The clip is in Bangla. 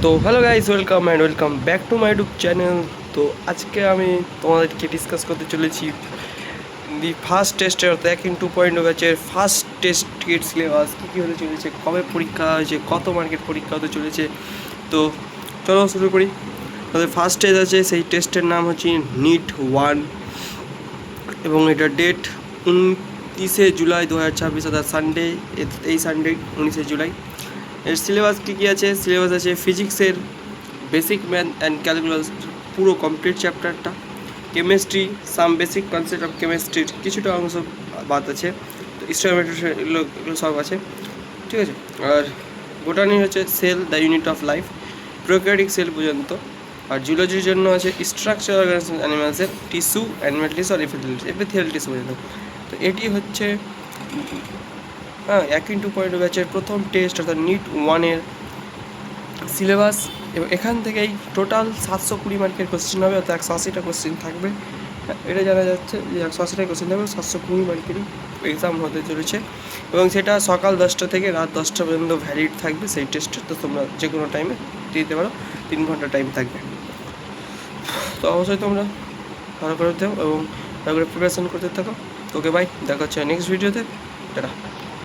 তো hello guys, welcome back to my YouTube channel. তো আজকে আমি তোমাদেরকে ডিসকাস করতে চলেছি দি ফার্স্ট টেস্টের অর্থাৎ 1x2 ব্যাচের ফার্স্ট টেস্ট কিট সিলেবাস কী কী হতে চলেছে, কবে পরীক্ষা হয়েছে, কত মার্কের পরীক্ষা হতে চলেছে। তো চলো শুরু করি। আমাদের ফার্স্ট টেস্ট আছে, সেই টেস্টের নাম হচ্ছে NEET-1 এবং এটা ডেট 29শে জুলাই 2026 অর্থাৎ সানডে, এই সানডে 19শে জুলাই। এর সিলেবাস কী আছে? সিলেবাস আছে ফিজিক্সের বেসিক ম্যাথ অ্যান্ড ক্যালকুলাস পুরো কমপ্লিট চ্যাপ্টারটা, chemistry some basic concept of কেমিস্ট্রির কিছুটা অংশ বাদ আছে, তো ইনস্ট্রুমেন্টেশন এগুলো সব আছে, ঠিক আছে। আর বোটানি হচ্ছে cell the unit of life, prokaryotic cell পর্যন্ত। আর জুলজির জন্য আছে স্ট্রাকচার অর্গানিজম অ্যানিমালসের টিস্যু, অ্যানিমাল টিস্যু আর এপিথেলিয়াল টিস্যু পর্যন্ত। তো এটি হচ্ছে 1x2 ব্যাচের প্রথম টেস্ট অর্থাৎ NEET-1 সিলেবাস। এবং এখান থেকেই টোটাল 720 মার্কের কোশ্চেন হবে, অর্থাৎ 180টা কোশ্চেন থাকবে। এটা জানা যাচ্ছে যে 180টা কোশ্চেন থাকবে, 720 মার্কেরই এক্সাম হতে চলেছে এবং সেটা সকাল 10টা থেকে রাত 10টা পর্যন্ত ভ্যালিড থাকবে সেই টেস্টে। তো তোমরা যে কোনো টাইমে দিতে পারো, 3 ঘন্টা টাইম থাকবে। তো অবশ্যই তোমরা ভালো করে দাও এবং ভালো করে প্রিপারেশন করতে থাকো। ওকে বাই, দেখা হচ্ছে নেক্সট ভিডিওতে। টাটা।